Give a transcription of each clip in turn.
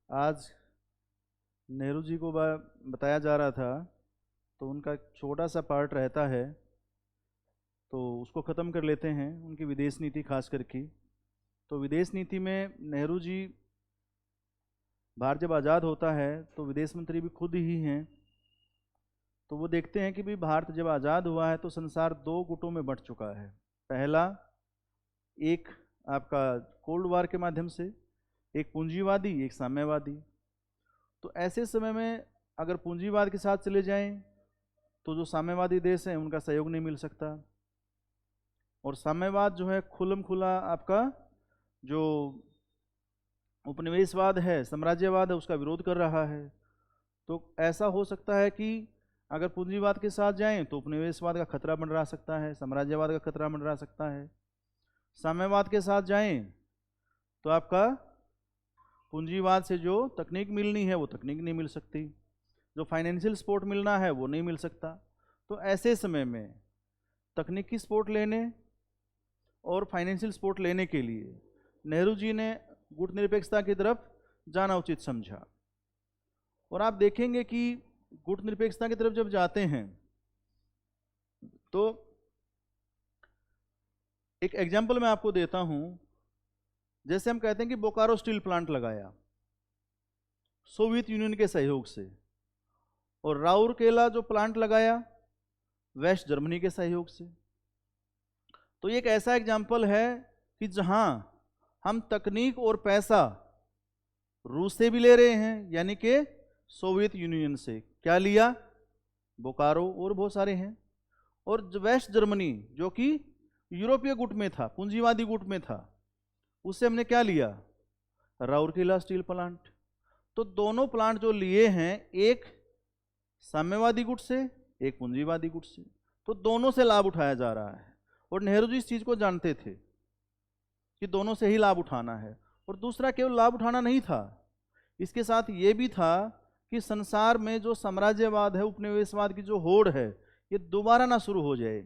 आज नेहरू जी को बताया जा रहा था, तो उनका एक छोटा सा पार्ट रहता है, तो उसको ख़त्म कर लेते हैं। उनकी विदेश नीति खास करके, तो विदेश नीति में नेहरू जी, भारत जब आज़ाद होता है तो विदेश मंत्री भी खुद ही हैं। तो वो देखते हैं कि भाई भारत जब आज़ाद हुआ है तो संसार दो गुटों में बंट चुका है। पहला, एक आपका कोल्ड वार के माध्यम से, एक पूंजीवादी, एक साम्यवादी। तो ऐसे समय में अगर पूंजीवाद के साथ चले जाएं तो जो साम्यवादी देश हैं उनका सहयोग नहीं मिल सकता, और साम्यवाद जो है खुल्लम खुला आपका जो उपनिवेशवाद है, साम्राज्यवाद है, उसका विरोध कर रहा है। तो ऐसा हो सकता है कि अगर पूंजीवाद के साथ जाएं तो उपनिवेशवाद का खतरा मंडरा सकता है, साम्राज्यवाद का खतरा मंडरा सकता है। साम्यवाद के साथ जाएं तो आपका पूंजीवाद से जो तकनीक मिलनी है वो तकनीक नहीं मिल सकती, जो फाइनेंशियल सपोर्ट मिलना है वो नहीं मिल सकता। तो ऐसे समय में तकनीकी सपोर्ट लेने और फाइनेंशियल सपोर्ट लेने के लिए नेहरू जी ने गुटनिरपेक्षता की तरफ जाना उचित समझा। और आप देखेंगे कि गुटनिरपेक्षता की तरफ जब जाते हैं तो एक एग्जाम्पल मैं आपको देता हूं। जैसे हम कहते हैं कि बोकारो स्टील प्लांट लगाया सोवियत यूनियन के सहयोग से, और राउरकेला जो प्लांट लगाया वेस्ट जर्मनी के सहयोग से। तो ये एक ऐसा एग्जाम्पल है कि जहां हम तकनीक और पैसा रूस से भी ले रहे हैं, यानी कि सोवियत यूनियन से क्या लिया, बोकारो और बहुत सारे हैं। और वेस्ट जर्मनी जो कि यूरोपीय गुट में था, पूंजीवादी गुट में था, उससे हमने क्या लिया, राउरकेला स्टील प्लांट। तो दोनों प्लांट जो लिए हैं, एक साम्यवादी गुट से, एक पूंजीवादी गुट से, तो दोनों से लाभ उठाया जा रहा है। और नेहरू जी इस चीज को जानते थे कि दोनों से ही लाभ उठाना है। और दूसरा, केवल लाभ उठाना नहीं था, इसके साथ ये भी था कि संसार में जो साम्राज्यवाद है, उपनिवेशवाद की जो होड़ है, ये दोबारा ना शुरू हो जाए,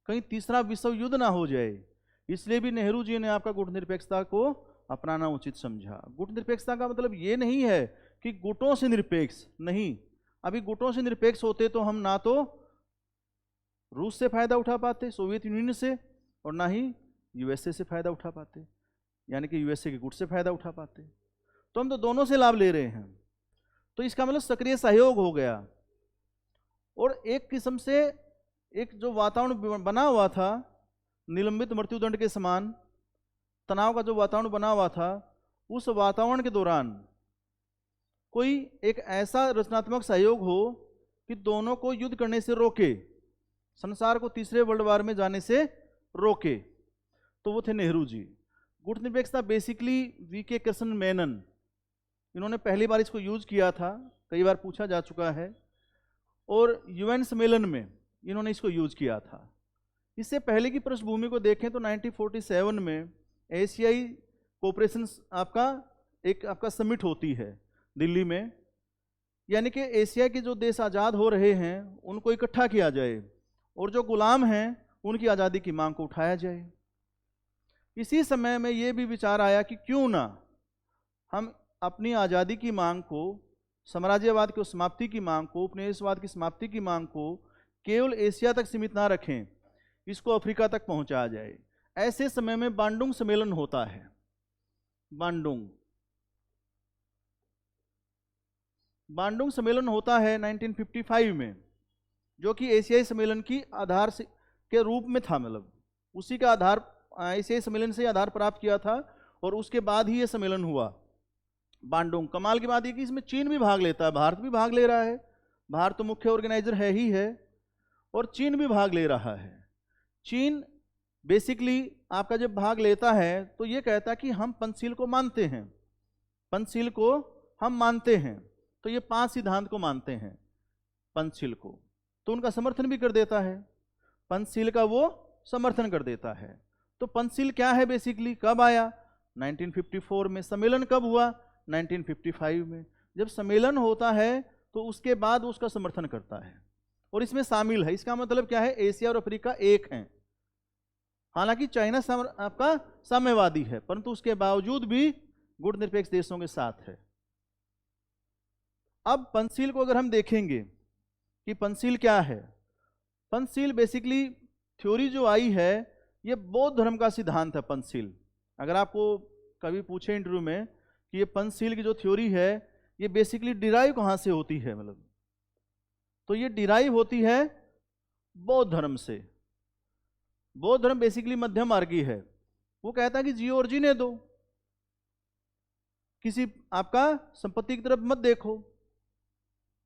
कहीं तीसरा विश्व युद्ध ना हो जाए। इसलिए भी नेहरू जी ने आपका गुटनिरपेक्षता को अपनाना उचित समझा। गुटनिरपेक्षता का मतलब ये नहीं है कि गुटों से निरपेक्ष नहीं। अभी गुटों से निरपेक्ष होते तो हम ना तो रूस से फायदा उठा पाते, सोवियत यूनियन से, और ना ही यूएसए से फायदा उठा पाते, यानी कि यूएसए के गुट से फायदा उठा पाते। तो हम तो दोनों से लाभ ले रहे हैं। तो इसका मतलब सक्रिय सहयोग हो गया। और एक किस्म से एक जो वातावरण बना हुआ था, निलंबित मृत्युदंड के समान तनाव का जो वातावरण बना हुआ था, उस वातावरण के दौरान कोई एक ऐसा रचनात्मक सहयोग हो कि दोनों को युद्ध करने से रोके, संसार को तीसरे वर्ल्ड वार में जाने से रोके, तो वो थे नेहरू जी। गुटनिरपेक्षता बेसिकली वीके कृष्ण मेनन, इन्होंने पहली बार इसको यूज किया था, कई बार पूछा जा चुका है, और यूएन सम्मेलन में इन्होंने इसको यूज किया था। इससे पहले की पृष्ठभूमि को देखें तो 1947 में एशियाई कोऑपरेशन आपका समिट होती है दिल्ली में, यानी कि एशिया के जो देश आज़ाद हो रहे हैं उनको इकट्ठा किया जाए और जो गुलाम हैं उनकी आज़ादी की मांग को उठाया जाए। इसी समय में ये भी विचार आया कि क्यों ना हम अपनी आज़ादी की मांग को, साम्राज्यवाद की समाप्ति की मांग को, उपनिवेशवाद की समाप्ति की मांग को केवल एशिया तक सीमित ना रखें, इसको अफ्रीका तक पहुंचाया जाए। ऐसे समय में बांडुंग सम्मेलन होता है। बांडुंग सम्मेलन होता है 1955 में, जो कि एशियाई सम्मेलन की आधार के रूप में था, मतलब उसी का आधार, एशियाई सम्मेलन से आधार प्राप्त किया था, और उसके बाद ही ये सम्मेलन हुआ बांडुंग। कमाल की बात है कि इसमें चीन भी भाग लेता है, भारत भी भाग ले रहा है। भारत तो मुख्य ऑर्गेनाइजर है ही है, और चीन भी भाग ले रहा है। चीन बेसिकली आपका जब भाग लेता है तो ये कहता है कि हम पंचशील को मानते हैं, पंचशील को हम मानते हैं, तो ये 5 सिद्धांत को मानते हैं पंचशील को, तो उनका समर्थन भी कर देता है, पंचशील का वो समर्थन कर देता है। तो पंचशील क्या है बेसिकली, कब आया, 1954 में। सम्मेलन कब हुआ, 1955 में। जब सम्मेलन होता है तो उसके बाद उसका समर्थन करता है, और इसमें शामिल है, इसका मतलब क्या है, एशिया और अफ्रीका एक हैं। हालांकि चाइना आपका साम्यवादी है, परंतु उसके बावजूद भी गुटनिरपेक्ष देशों के साथ है। अब पंचशील को अगर हम देखेंगे कि पंचशील क्या है, पंचशील बेसिकली थ्योरी जो आई है ये बौद्ध धर्म का सिद्धांत है। पंचशील अगर आपको कभी पूछे इंटरव्यू में कि ये पंचशील की जो थ्योरी है ये बेसिकली डिराइव कहाँ से होती है, मतलब तो ये डिराइव होती है बौद्ध धर्म से। बौद्ध धर्म बेसिकली मध्यम मार्गी है। वो कहता है कि जियो और जीने दो, किसी आपका संपत्ति की तरफ मत देखो,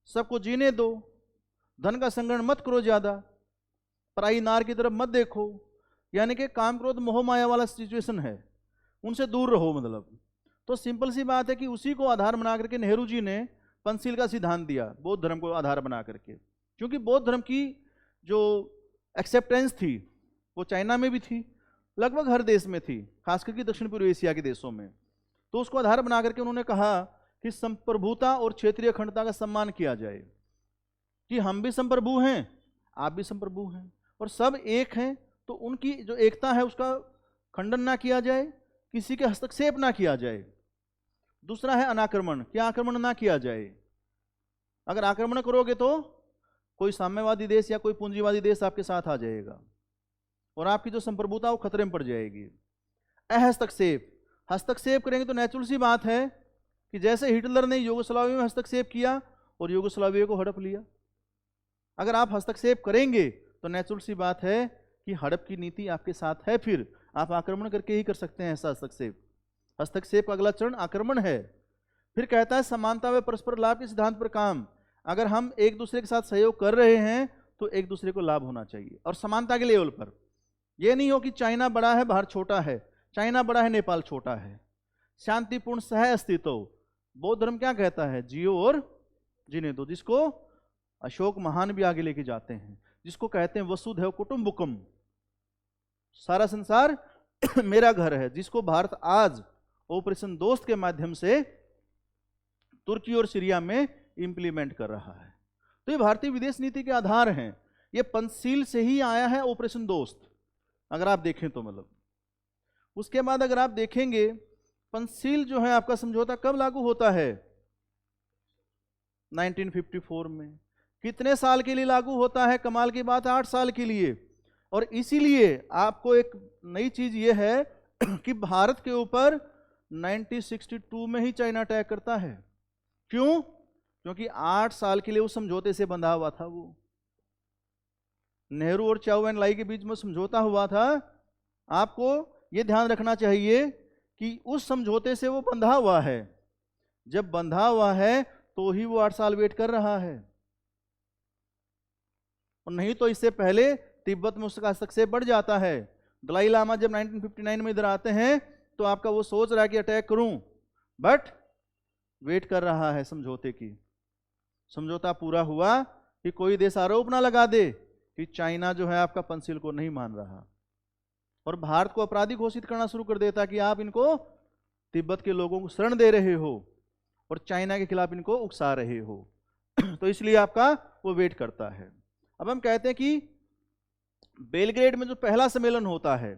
सबको जीने दो, धन का संग्रहण मत करो ज्यादा, पराई नार की तरफ मत देखो, यानी कि काम क्रोध मोह माया वाला सिचुएशन है, उनसे दूर रहो मतलब। तो सिंपल सी बात है कि उसी को आधार बना करके नेहरू जी ने पंचशील का सिद्धांत दिया, बौद्ध धर्म को आधार बना करके। क्योंकि बौद्ध धर्म की जो एक्सेप्टेंस थी वो चाइना में भी थी, लगभग हर देश में थी, खास करके दक्षिण पूर्व एशिया के देशों में। तो उसको आधार बना करके उन्होंने कहा कि संप्रभुता और क्षेत्रीय अखंडता का सम्मान किया जाए, कि हम भी संप्रभु हैं, आप भी संप्रभु हैं, और सब एक हैं, तो उनकी जो एकता है उसका खंडन ना किया जाए, किसी के हस्तक्षेप ना किया जाए। दूसरा है अनाक्रमण, कि आक्रमण ना किया जाए। अगर आक्रमण करोगे तो कोई साम्यवादी देश या कोई पूंजीवादी देश आपके साथ आ जाएगा और आपकी जो संप्रभुता वो खतरे में पड़ जाएगी। अहस्तक्षेप, हस्तक्षेप करेंगे तो नेचुरल सी बात है कि जैसे हिटलर ने यूगोस्लाविया में हस्तक्षेप किया और यूगोस्लाविया को हड़प लिया, अगर आप हस्तक्षेप करेंगे तो नेचुरल सी बात है कि हड़प की नीति आपके साथ है, फिर आप आक्रमण करके ही कर सकते हैं ऐसा हस्तक्षेप। हस्तक्षेप का अगला चरण आक्रमण है। फिर कहता है समानता व परस्पर लाभ के सिद्धांत पर काम। अगर हम एक दूसरे के साथ सहयोग कर रहे हैं तो एक दूसरे को लाभ होना चाहिए, और समानता के लेवल पर। यह नहीं हो कि चाइना बड़ा है भारत छोटा है, चाइना बड़ा है नेपाल छोटा है। शांतिपूर्ण सह अस्तित्व, बौद्ध धर्म क्या कहता है, जियो और जीने दो, जिसको अशोक महान भी आगे लेके जाते हैं, जिसको कहते हैं वसुधैव कुटुंबकम, सारा संसार मेरा घर है, जिसको भारत आज ऑपरेशन दोस्त के माध्यम से तुर्की और सीरिया में इंप्लीमेंट कर रहा है। तो ये भारतीय विदेश नीति के आधार हैं। ये पंचशील से ही आया है ऑपरेशन दोस्त, अगर आप देखें तो मतलब। उसके बाद अगर आप देखेंगे पंचशील जो है आपका समझौता कब लागू होता है, 1954 में। कितने साल के लिए लागू होता है, कमाल की बात है 8 साल के लिए। और इसीलिए आपको एक नई चीज ये है कि भारत के ऊपर 1962 में ही चाइना अटैक करता है। क्यों? क्योंकि 8 साल के लिए उस समझौते से बंधा हुआ था। वो नेहरू और चाउ एन लाई के बीच में समझौता हुआ था। आपको ये ध्यान रखना चाहिए कि उस समझौते से वो बंधा हुआ है। जब बंधा हुआ है तो ही वो 8 साल वेट कर रहा है, और नहीं तो इससे पहले तिब्बत में उसका हस्तक्षेप बढ़ जाता है। दलाई लामा जब 1959 में इधर आते हैं तो आपका वो सोच रहा है कि अटैक करूं, बट वेट कर रहा है समझौते की। समझौता पूरा हुआ कि कोई देश आरोप ना लगा दे कि चाइना जो है आपका पंचशील को नहीं मान रहा, और भारत को अपराधी घोषित करना शुरू कर देता कि आप इनको तिब्बत के लोगों को शरण दे रहे हो और चाइना के खिलाफ इनको उकसा रहे हो। तो इसलिए आपका वो वेट करता है। अब हम कहते हैं कि बेलग्रेड में जो पहला सम्मेलन होता है,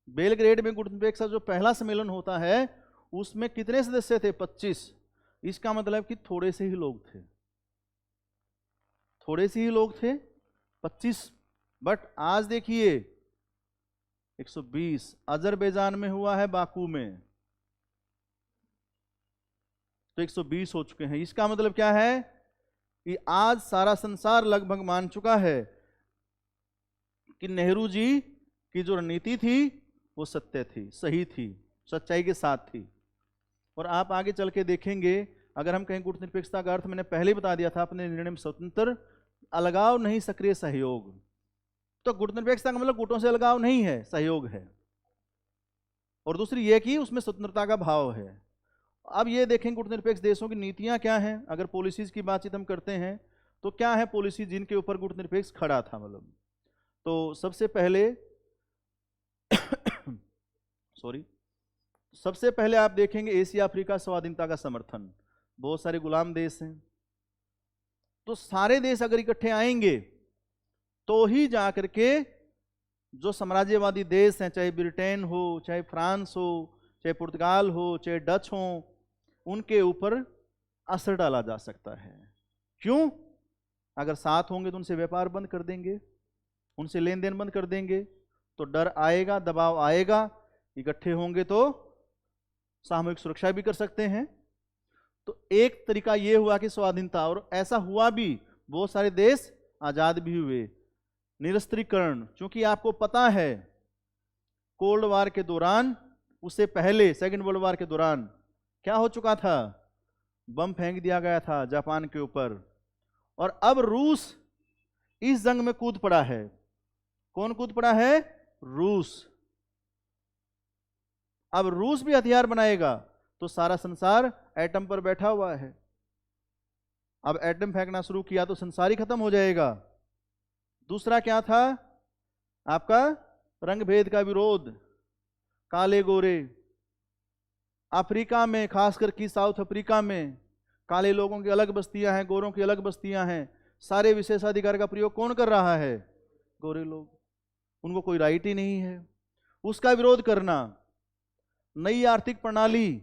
बेलग्रेड में गुटनबर्ग का जो पहला सम्मेलन होता है उसमें कितने सदस्य थे, 25। इसका मतलब कि थोड़े से ही लोग थे, थोड़े से ही लोग थे 25। बट आज देखिए 120 अजरबैजान में हुआ है, बाकू में तो 120 हो चुके हैं। इसका मतलब क्या है कि आज सारा संसार लगभग मान चुका है कि नेहरू जी की जो रणनीति थी वो सत्य थी, सही थी, सच्चाई के साथ थी। और आप आगे चल के देखेंगे, अगर हम कहें गुटनिरपेक्षता का अर्थ मैंने पहले ही बता दिया था, अपने निर्णय में स्वतंत्र, अलगाव नहीं सक्रिय सहयोग। तो गुटनिरपेक्षता का मतलब गुटों से अलगाव नहीं है, सहयोग है। और दूसरी ये कि उसमें स्वतंत्रता का भाव है। अब ये देखें गुटनिरपेक्ष देशों की नीतियां क्या हैं। अगर पॉलिसीज की बातचीत हम करते हैं तो क्या है पॉलिसी जिनके ऊपर गुटनिरपेक्ष खड़ा था, मतलब तो सबसे पहले सबसे पहले आप देखेंगे एशिया अफ्रीका स्वाधीनता का समर्थन। बहुत सारे गुलाम देश हैं, तो सारे देश अगर इकट्ठे आएंगे तो ही जाकर के जो साम्राज्यवादी देश हैं, चाहे ब्रिटेन हो, चाहे फ्रांस हो, चाहे पुर्तगाल हो, चाहे डच हो, उनके ऊपर असर डाला जा सकता है। क्यों? अगर साथ होंगे तो उनसे व्यापार बंद कर देंगे, उनसे लेन देन बंद कर देंगे, तो डर आएगा, दबाव आएगा। इकट्ठे होंगे तो सामूहिक सुरक्षा भी कर सकते हैं। तो एक तरीका यह हुआ कि स्वाधीनता, और ऐसा हुआ भी, बहुत सारे देश आजाद भी हुए। निरस्त्रीकरण, क्योंकि आपको पता है कोल्ड वार के दौरान, उससे पहले सेकंड वर्ल्ड वार के दौरान क्या हो चुका था? बम फेंक दिया गया था जापान के ऊपर, और अब रूस इस जंग में कूद पड़ा है। कौन कूद पड़ा है? रूस। अब रूस भी हथियार बनाएगा तो सारा संसार एटम पर बैठा हुआ है। अब एटम फेंकना शुरू किया तो संसार ही खत्म हो जाएगा। दूसरा क्या था आपका? रंग भेद का विरोध, काले गोरे। अफ्रीका में, खासकर की साउथ अफ्रीका में, काले लोगों की अलग बस्तियां हैं, गोरों की अलग बस्तियां हैं। सारे विशेषाधिकार का प्रयोग कौन कर रहा है? गोरे लोग। उनको कोई राइट ही नहीं है। उसका विरोध करना। नई आर्थिक प्रणाली,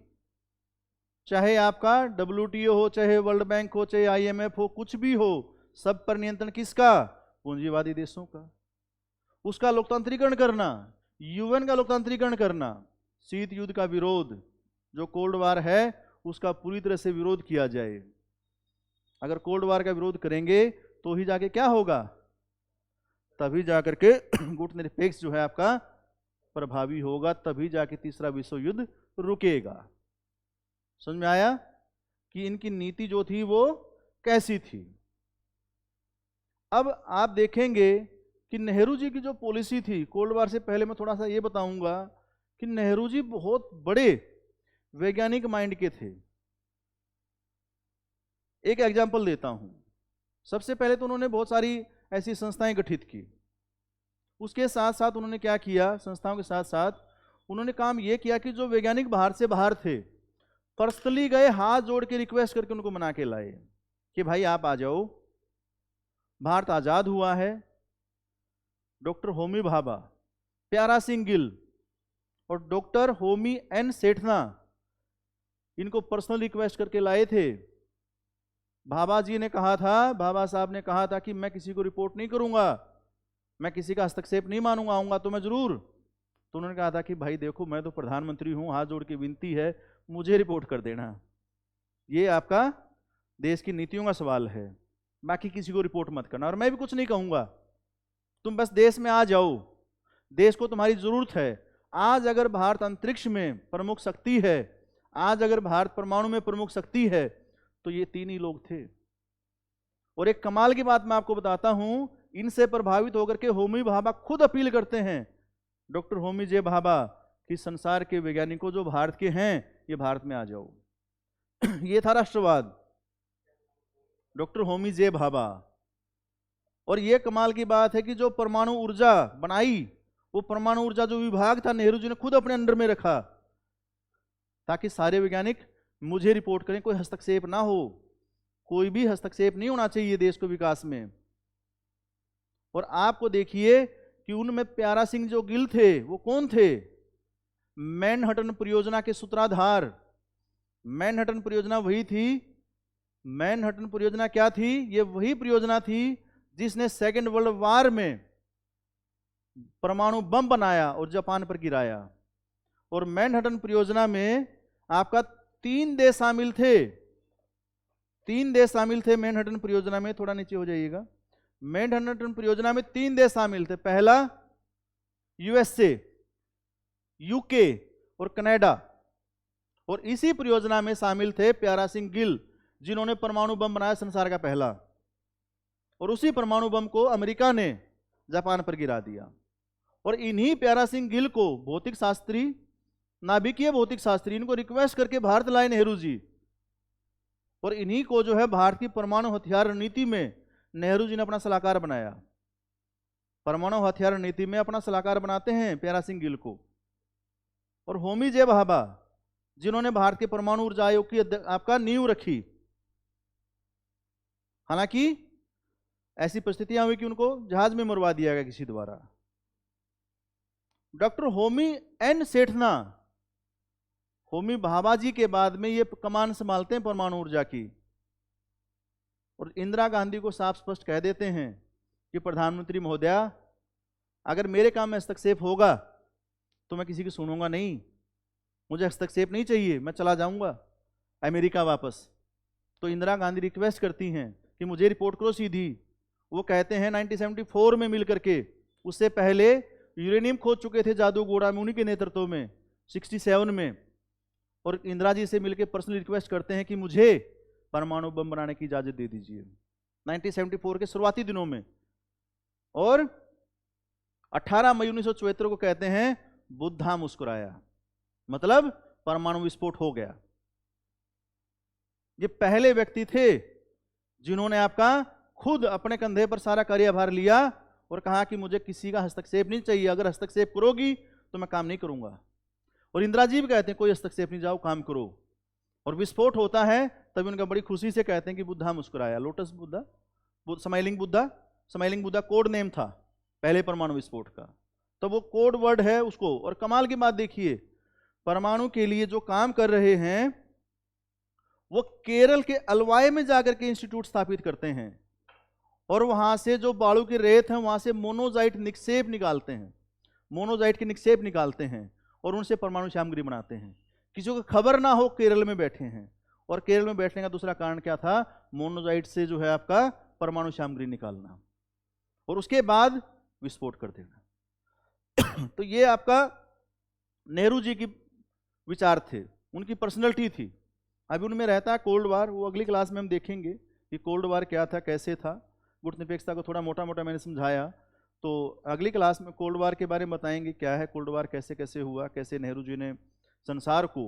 चाहे आपका WTO हो, चाहे वर्ल्ड बैंक हो, चाहे IMF हो, कुछ भी हो, सब पर नियंत्रण किसका? पूंजीवादी देशों का। उसका लोकतांत्रिकरण करना, UN का लोकतांत्रिकरण करना। शीत युद्ध का विरोध, जो कोल्ड वार है उसका पूरी तरह से विरोध किया जाए। अगर कोल्ड वार का विरोध करेंगे तो ही जाके क्या होगा? तभी जाकर के गुटनिरपेक्ष जो है आपका प्रभावी होगा, तभी जाके तीसरा विश्व युद्ध रुकेगा। समझ में आया कि इनकी नीति जो थी वो कैसी थी? अब आप देखेंगे कि नेहरू जी की जो पॉलिसी थी कोल्ड वार से पहले, मैं थोड़ा सा ये बताऊंगा कि नेहरू जी बहुत बड़े वैज्ञानिक माइंड के थे। एक एग्जांपल देता हूं। सबसे पहले तो उन्होंने बहुत सारी ऐसी संस्थाएं गठित की। उसके साथ साथ उन्होंने क्या किया? संस्थाओं के साथ साथ उन्होंने काम यह किया कि जो वैज्ञानिक बाहर से बाहर थे, पर्सनली गए, हाथ जोड़ के रिक्वेस्ट करके उनको मना के लाए कि भाई आप आ जाओ, भारत आजाद हुआ है। डॉक्टर होमी भाभा, प्यारा सिंह गिल और डॉक्टर होमी एन सेठना, इनको पर्सनल रिक्वेस्ट करके लाए थे। भाभा जी ने कहा था, भाभा साहब ने कहा था कि मैं किसी को रिपोर्ट नहीं करूंगा, मैं किसी का हस्तक्षेप नहीं मानूंगा, आऊंगा तो मैं जरूर। तो उन्होंने कहा था कि भाई देखो, मैं तो प्रधानमंत्री हूं, हाथ जोड़ के विनती है, मुझे रिपोर्ट कर देना। ये आपका देश की नीतियों का सवाल है, बाकी किसी को रिपोर्ट मत करना, और मैं भी कुछ नहीं कहूंगा, तुम बस देश में आ जाओ, देश को तुम्हारी जरूरत है। आज अगर भारत अंतरिक्ष में प्रमुख शक्ति है, आज अगर भारत परमाणु में प्रमुख शक्ति है, तो ये तीन ही लोग थे। और एक कमाल की बात मैं आपको बताता हूं, इनसे प्रभावित होकर के होमी भाभा खुद अपील करते हैं, डॉक्टर होमी जे भाभा, कि संसार के वैज्ञानिकों जो भारत के हैं, ये भारत में आ जाओ। ये था राष्ट्रवाद, डॉक्टर होमी जे भाभा। और ये कमाल की बात है कि जो परमाणु ऊर्जा बनाई, वो परमाणु ऊर्जा जो विभाग था, नेहरू जी ने खुद अपने अंडर में रखा, ताकि सारे वैज्ञानिक मुझे रिपोर्ट करें, कोई हस्तक्षेप ना हो, कोई भी हस्तक्षेप नहीं होना चाहिए देश को विकास में। और आपको देखिए कि उनमें प्यारा सिंह जो गिल थे, वो कौन थे? मैनहट्टन परियोजना के सूत्रधार। मैनहट्टन परियोजना वही थी, मैनहट्टन परियोजना क्या थी? ये वही परियोजना थी जिसने सेकेंड वर्ल्ड वार में परमाणु बम बनाया और जापान पर गिराया। और मैनहट्टन परियोजना में आपका 3 देश शामिल थे, 3 देश शामिल थे मैनहट्टन परियोजना में। थोड़ा नीचे हो जाइएगा। मैनहट्टन परियोजना में 3 देश शामिल थे। पहला USA, UK और कनाडा। और इसी परियोजना में शामिल थे प्यारा सिंह गिल, जिन्होंने परमाणु बम बनाया संसार का पहला। और उसी परमाणु बम को अमेरिका ने जापान पर गिरा दिया। और इन्हीं प्यारा सिंह गिल को भौतिक शास्त्री, नाभिकीय भौतिक शास्त्री, इनको रिक्वेस्ट करके भारत लाए नेहरू जी। और इन्हीं को जो है भारत की परमाणु हथियार रणनीति में नेहरू जी ने अपना सलाहकार बनाया। परमाणु हथियार रणनीति में अपना सलाहकार बनाते हैं प्यारा सिंह गिल को। और होमी जे भाभा, जिन्होंने भारत के परमाणु ऊर्जा आयोग की आपका नींव रखी। हालांकि ऐसी परिस्थितियां हुई कि उनको जहाज में मरवा दिया गया किसी द्वारा। डॉक्टर होमी एन सेठना, होमी भाभा जी के बाद में ये कमान संभालते हैं परमाणु ऊर्जा की, और इंदिरा गांधी को साफ स्पष्ट कह देते हैं कि प्रधानमंत्री महोदया, अगर मेरे काम में हस्तक्षेप होगा तो मैं किसी की सुनूंगा नहीं, मुझे हस्तक्षेप नहीं चाहिए, मैं चला जाऊंगा अमेरिका वापस। तो इंदिरा गांधी रिक्वेस्ट करती हैं कि मुझे रिपोर्ट करो सीधी। वो कहते हैं 1974 में मिल करके, उससे पहले यूरेनियम खोज चुके थे जादूगोड़ा में उन्हीं के नेतृत्व में 67 में, और इंदिरा जी से मिलकर पर्सनल रिक्वेस्ट करते हैं कि मुझे परमाणु बम बनाने की इजाजत दे दीजिए 1974 के शुरुआती दिनों में। और 18 मई 1974 को कहते हैं बुद्धा मुस्कुराया, मतलब परमाणु विस्फोट हो गया। ये पहले व्यक्ति थे जिन्होंने आपका खुद अपने कंधे पर सारा कार्यभार लिया और कहा कि मुझे किसी का हस्तक्षेप नहीं चाहिए, अगर हस्तक्षेप करोगी तो मैं काम नहीं करूंगा। और इंदिरा जी भी कहते हैं कोई हस्तक्षेप नहीं, जाओ काम करो। और विस्फोट होता है तभी उनका बड़ी खुशी से कहते हैं कि बुद्धा मुस्कुराया, lotus Buddha, smiling Buddha. Smiling Buddha code name था पहले परमाणु विस्फोट का, तो वो कोड वर्ड है उसको। और कमाल की बात देखिए, परमाणु के लिए जो काम कर रहे हैं वो केरल के अलवाई में जाकर के इंस्टीट्यूट स्थापित करते हैं, और वहां से जो बालू की रेत है वहां से मोनोजाइट निक्षेप निकालते हैं, मोनोजाइट के निक्षेप निकालते हैं और उनसे परमाणु सामग्री बनाते हैं। किसी को खबर ना हो केरल में बैठे हैं। और केरल में बैठने का दूसरा कारण क्या था, मोनोजाइट से जो है आपका परमाणु सामग्री निकालना और उसके बाद विस्फोट कर देना। तो ये आपका नेहरू जी की विचार थे, उनकी पर्सनैलिटी थी। अभी उनमें रहता है कोल्ड वार, वो अगली क्लास में हम देखेंगे कि कोल्ड वार क्या था, कैसे था। गुरुत्वाकर्षण को थोड़ा मोटा मोटा मैंने समझाया, तो अगली क्लास में कोल्ड वार के बारे में बताएंगे क्या है कोल्ड वार, कैसे कैसे हुआ, कैसे नेहरू जी ने संसार को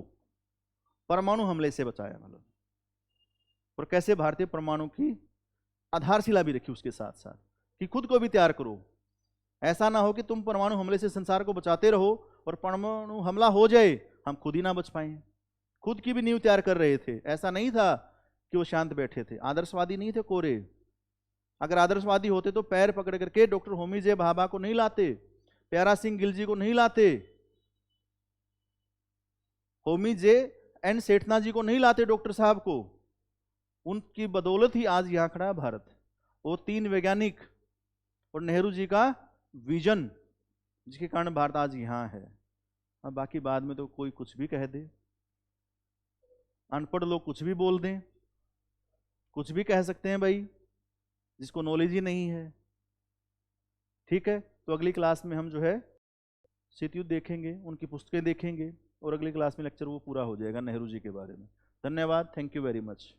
परमाणु हमले से बचाया, मतलब, और कैसे भारतीय परमाणु की आधारशिला भी रखी उसके साथ साथ कि खुद को भी तैयार करो। ऐसा ना हो कि तुम परमाणु हमले से संसार को बचाते रहो और परमाणु हमला हो जाए हम खुद ही ना बच पाए। खुद की भी नींव तैयार कर रहे थे, ऐसा नहीं था कि वो शांत बैठे थे। आदर्शवादी नहीं थे कोरे। अगर आदर्शवादी होते तो पैर पकड़ करके डॉक्टर होमी जे भाभा को नहीं लाते, प्यारा सिंह गिल जी को नहीं लाते, होमी जे एन सेठना जी को नहीं लाते, डॉक्टर साहब को। उनकी बदौलत ही आज यहां खड़ा है भारत। वो 3 वैज्ञानिक और नेहरू जी का विजन, जिसके कारण भारत आज यहां है। अब बाकी बाद में तो कोई कुछ भी कह दे, अनपढ़ लोग कुछ भी बोल दें, कुछ भी कह सकते हैं भाई, जिसको नॉलेज ही नहीं है। ठीक है, तो अगली क्लास में हम जो है शीतयुद्ध देखेंगे, उनकी पुस्तकें देखेंगे, और अगली क्लास में लेक्चर वो पूरा हो जाएगा नेहरू जी के बारे में। धन्यवाद, थैंक यू वेरी मच।